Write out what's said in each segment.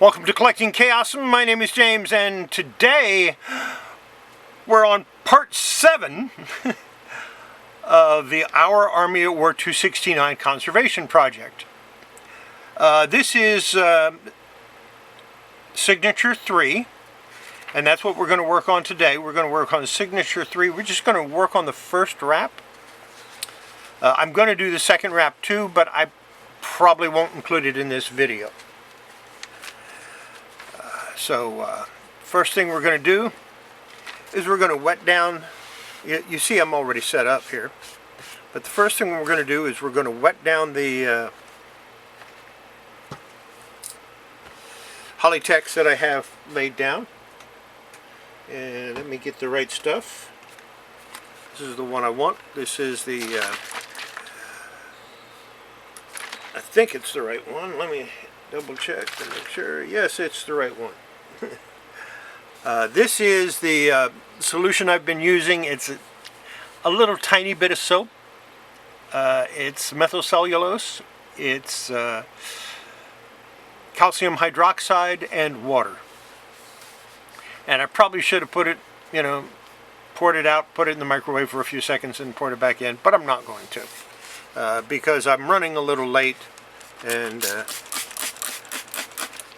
Welcome to Collecting Chaos. My name is James, and today we're on part 7 of the Our Army at War 269 Conservation Project. This is Signature 3, and that's what we're going to work on today. We're going to work on Signature 3. We're just going to work on the first wrap. I'm going to do the second wrap too, but I probably won't include it in this video. So first thing we're going to do is we're going to wet down. You see I'm already set up here. But the first thing we're going to do is we're going to wet down the Kollecting that I have laid down. And let me get the right stuff. This is the one I want. This is the, I think it's the right one. Let me double check to make sure. Yes, it's the right one. This is the solution I've been using. It's a little tiny bit of soap. It's methylcellulose. It's calcium hydroxide and water. And I probably should have put it, poured it out, put it in the microwave for a few seconds and poured it back in, but I'm not going to because I'm running a little late. And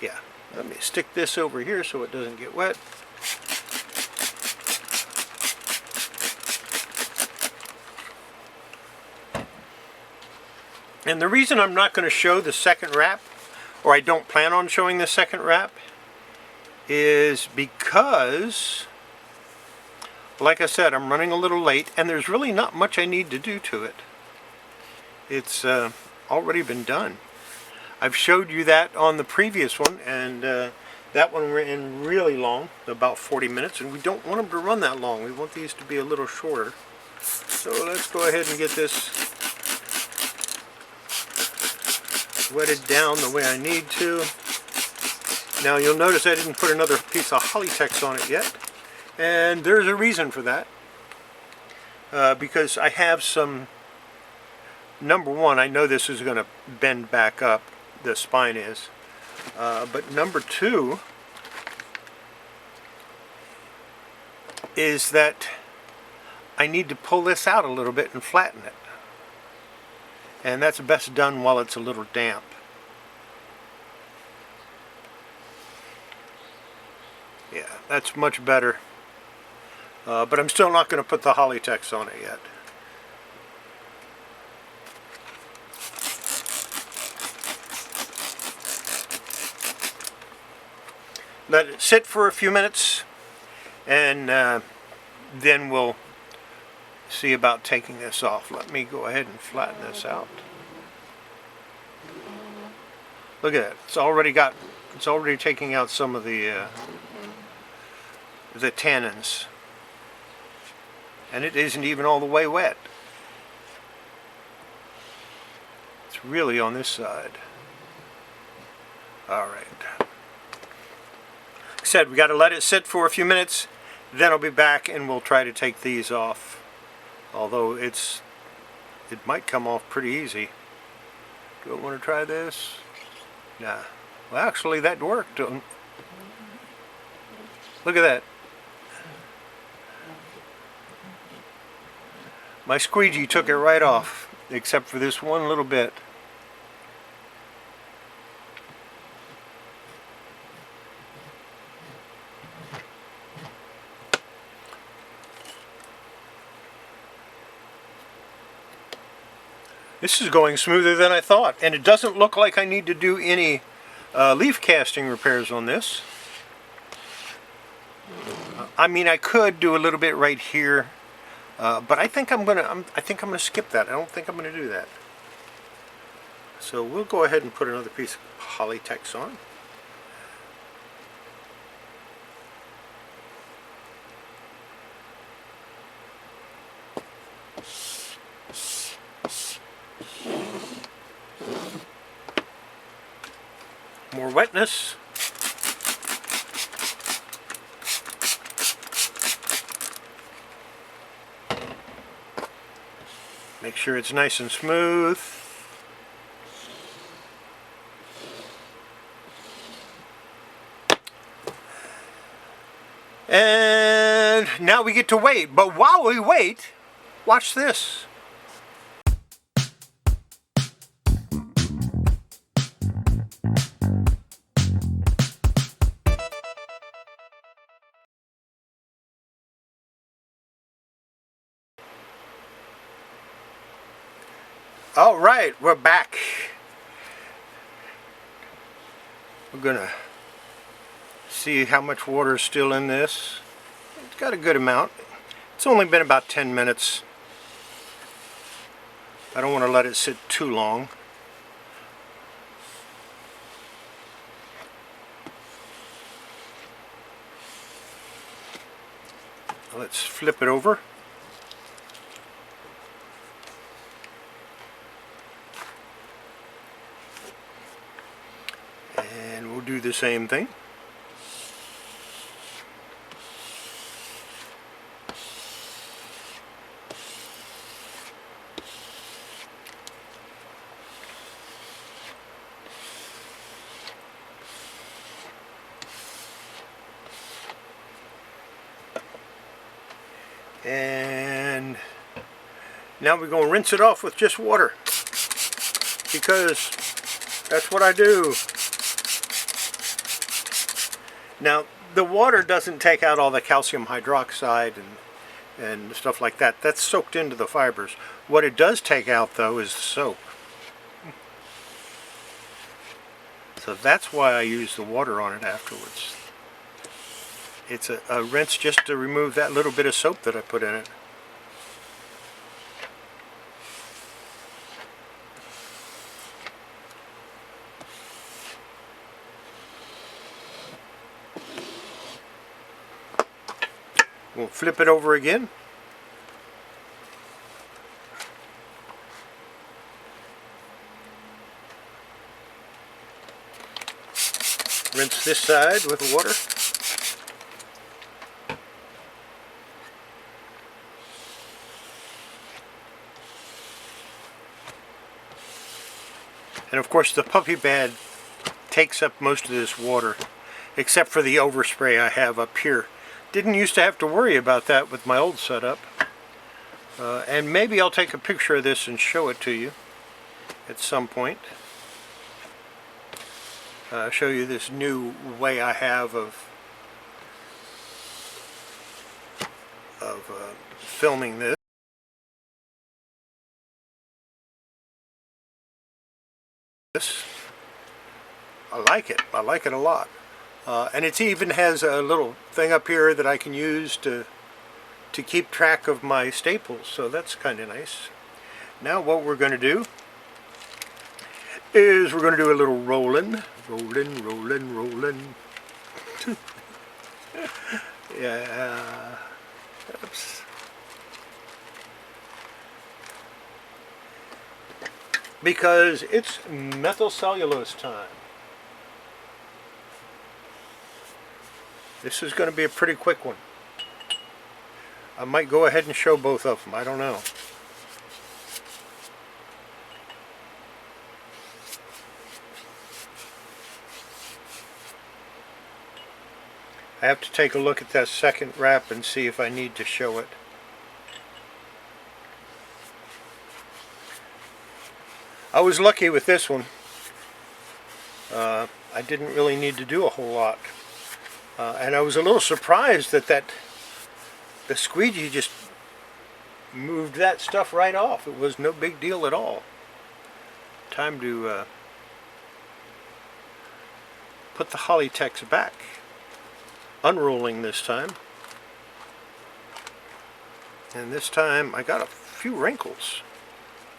yeah, let me stick this over here so it doesn't get wet. And the reason I'm not going to show the second wrap, or I don't plan on showing the second wrap, is because, like I said, I'm running a little late and there's really not much I need to do to it. It's already been done. I've showed you that on the previous one, and that one ran really long, about 40 minutes, and we don't want them to run that long. We want these to be a little shorter. So let's go ahead and get this wetted down the way I need to. Now you'll notice I didn't put another piece of Kollecting on it yet, and there's a reason for that. Because I have some, number one, I know this is going to bend back up, the spine is, but number two is that I need to pull this out a little bit and flatten it. And that's best done while it's a little damp. Yeah, that's much better. But I'm still not going to put the Kollecting on it yet. Let it sit for a few minutes, and then we'll see about taking this off. Let me go ahead and flatten this out. Look at it. It's already taking out some of the tannins, and it isn't even all the way wet. It's really on this side. All right. Like I said, we got to let it sit for a few minutes, then I'll be back and we'll try to take these off. Although it might come off pretty easy. Do I want to try this? Nah. Well, actually that worked. Look at that. My squeegee took it right off, except for this one little bit. This is going smoother than I thought, and it doesn't look like I need to do any leaf casting repairs on this. I mean, I could do a little bit right here, but I think I'm gonna skip that. I don't think I'm gonna do that. So we'll go ahead and put another piece of Kollecting on. More wetness. Make sure it's nice and smooth. And now we get to wait. But while we wait, watch this. All right, we're back. We're gonna see how much water is still in this. It's got a good amount. It's only been about 10 minutes. I don't want to let it sit too long. Let's flip it over. And we'll do the same thing. And now we're going to rinse it off with just water, because that's what I do. Now the water doesn't take out all the calcium hydroxide and stuff like that. That's soaked into the fibers. What it does take out though is the soap. So that's why I use the water on it afterwards. It's a rinse just to remove that little bit of soap that I put in it. We'll flip it over again. Rinse this side with water. And of course the puppy bed takes up most of this water, except for the overspray I have up here. Didn't used to have to worry about that with my old setup. And maybe I'll take a picture of this and show it to you at some point. Show you this new way I have of filming this. I like it. I like it a lot. And it even has a little thing up here that I can use to keep track of my staples, so that's kind of nice. Now what we're going to do is we're going to do a little rolling. Rolling. Yeah. Oops. Because it's methylcellulose time. This is going to be a pretty quick one. I might go ahead and show both of them. I don't know. I have to take a look at that second wrap and see if I need to show it. I was lucky with this one. I didn't really need to do a whole lot. And I was a little surprised that the squeegee just moved that stuff right off. It was no big deal at all. Time to put the Kollecting back. Unrolling this time. And this time I got a few wrinkles.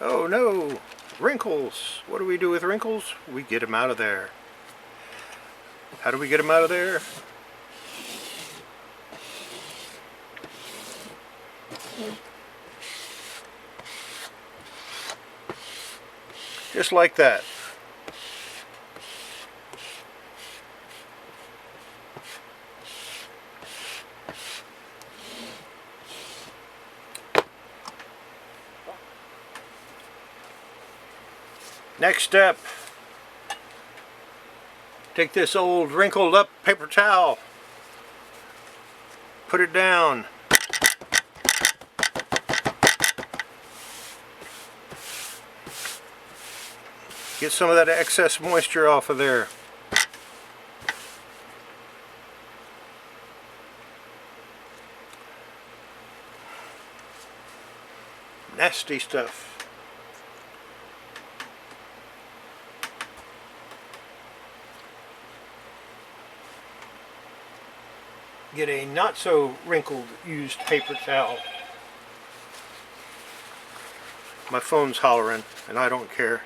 Oh no! Wrinkles! What do we do with wrinkles? We get them out of there. How do we get them out of there? Just like that. Next step, take this old wrinkled up paper towel Put it down. Get some of that excess moisture off of there. Nasty stuff. Get a not so wrinkled used paper towel. My phone's hollering and I don't care.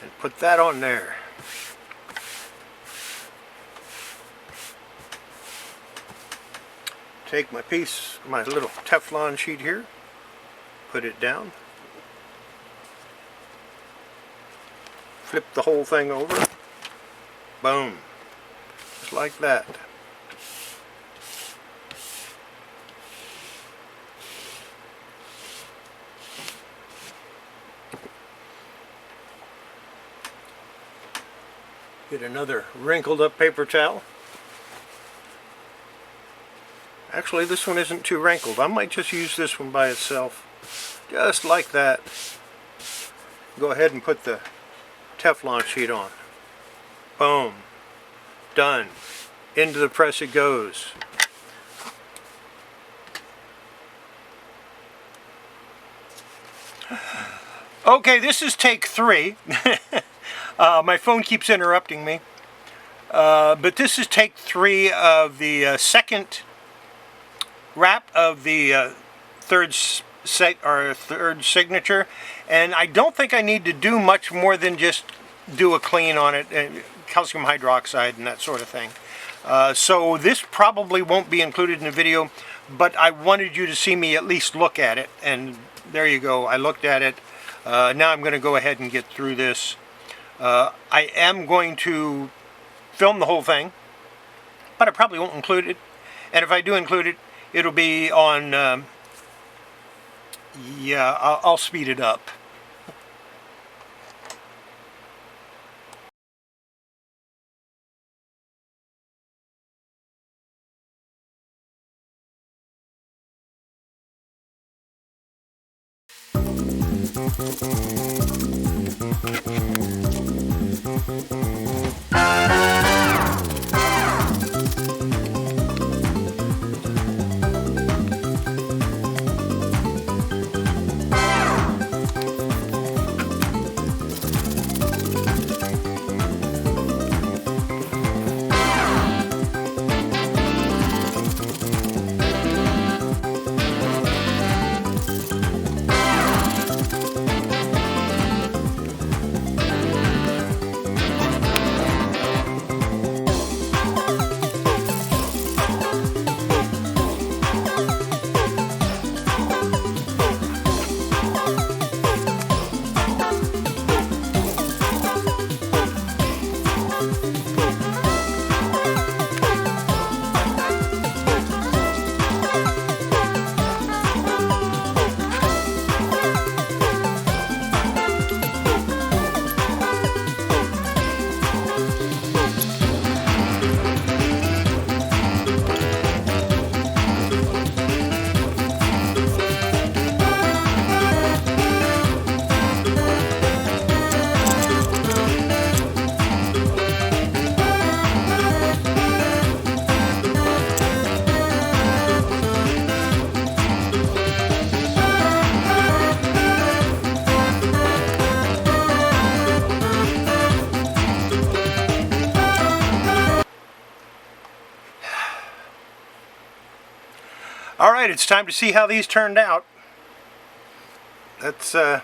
And put that on there. Take my little Teflon sheet here, put it down, flip the whole thing over, boom, just like that. Get another wrinkled up paper towel. Actually, this one isn't too wrinkled. I might just use this one by itself. Just like that. Go ahead and put the Teflon sheet on. Boom. Done. Into the press it goes. Okay, this is take 3. My phone keeps interrupting me. But this is take 3 of the second wrap of the third signature, and I don't think I need to do much more than just do a clean on it, calcium hydroxide and that sort of thing. So this probably won't be included in the video, but I wanted you to see me at least look at it, and there you go, I looked at it. Now I'm going to go ahead and get through this. I am going to film the whole thing, but I probably won't include it, and if I do include it, it'll be on, I'll speed it up. Alright, it's time to see how these turned out. Let's start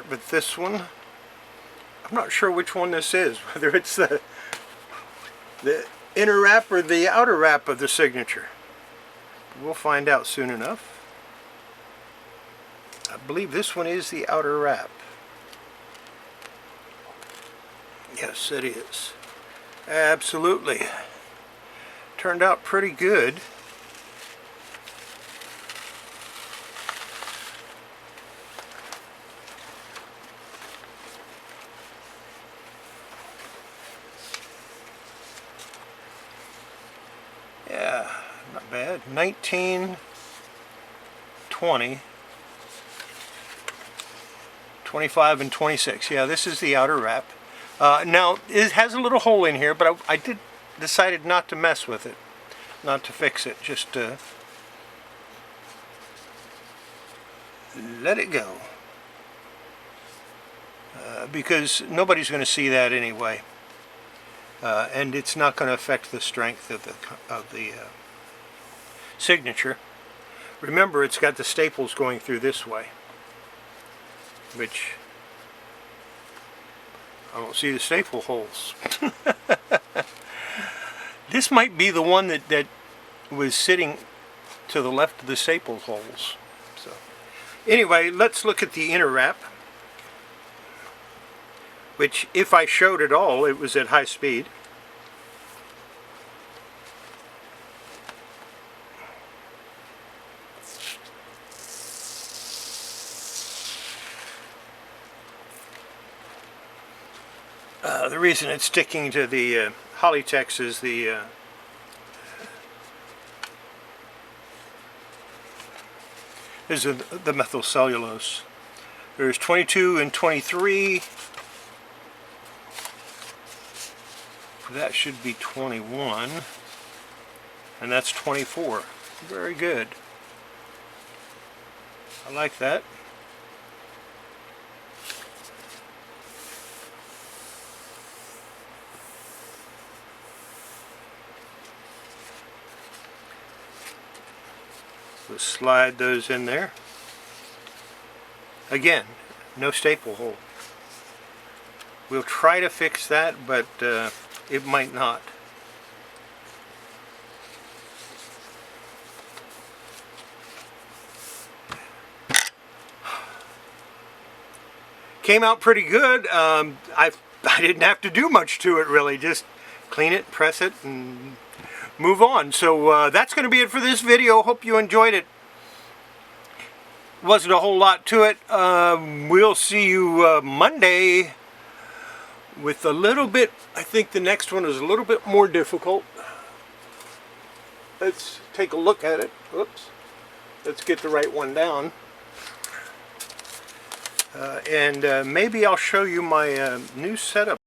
with this one. I'm not sure which one this is, whether it's the inner wrap or the outer wrap of the signature. We'll find out soon enough. I believe this one is the outer wrap. Yes, it is. Absolutely. Turned out pretty good. 19, 20, 25, and 26. Yeah, this is the outer wrap. Now, it has a little hole in here, but I decided not to mess with it, not to fix it, just to let it go. Because nobody's going to see that anyway. And it's not going to affect the strength of the signature. Remember, it's got the staples going through this way, which I don't see the staple holes. This might be the one that was sitting to the left of the staple holes. So anyway, let's look at the inner wrap, which, if I showed at all, it was at high speed. The reason it's sticking to the Kollecting is the methyl cellulose. There's 22 and 23. That should be 21, and that's 24. Very good. I like that. So slide those in there. Again, no staple hole. We'll try to fix that, but it might not. Came out pretty good. I didn't have to do much to it really. Just clean it, press it, and move on. So that's going to be it for this video. Hope you enjoyed it. Wasn't a whole lot to it. We'll see you Monday with a little bit. I think the next one is a little bit more difficult. Let's take a look at it. Oops. Let's get the right one down. And maybe I'll show you my new setup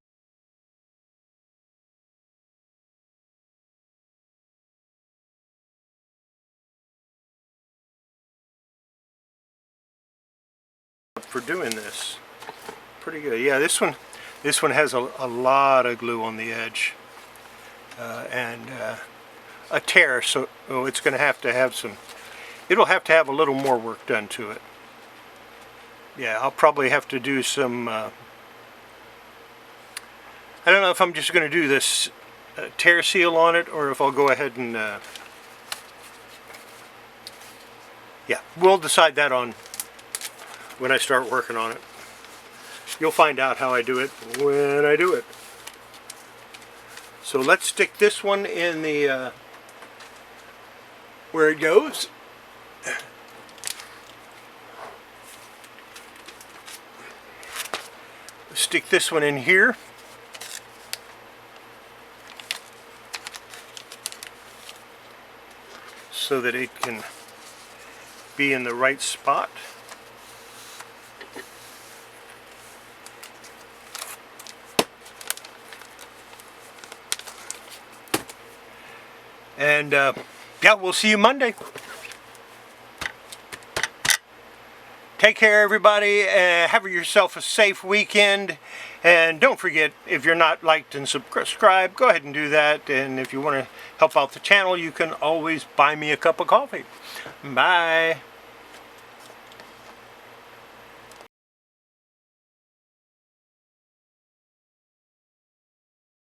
for doing this. Pretty good. Yeah, this one has a lot of glue on the edge and a tear, so it's going to have some. It'll have to have a little more work done to it. Yeah, I'll probably have to do some. I don't know if I'm just going to do this tear seal on it, or if I'll go ahead and. Yeah, we'll decide that on when I start working on it. You'll find out how I do it when I do it. So let's stick this one in the where it goes. Stick this one in here. So that it can be in the right spot. And yeah, we'll see you Monday. Take care, everybody. Have yourself a safe weekend. And don't forget, if you're not liked and subscribed, go ahead and do that. And if you want to help out the channel, you can always buy me a cup of coffee. Bye.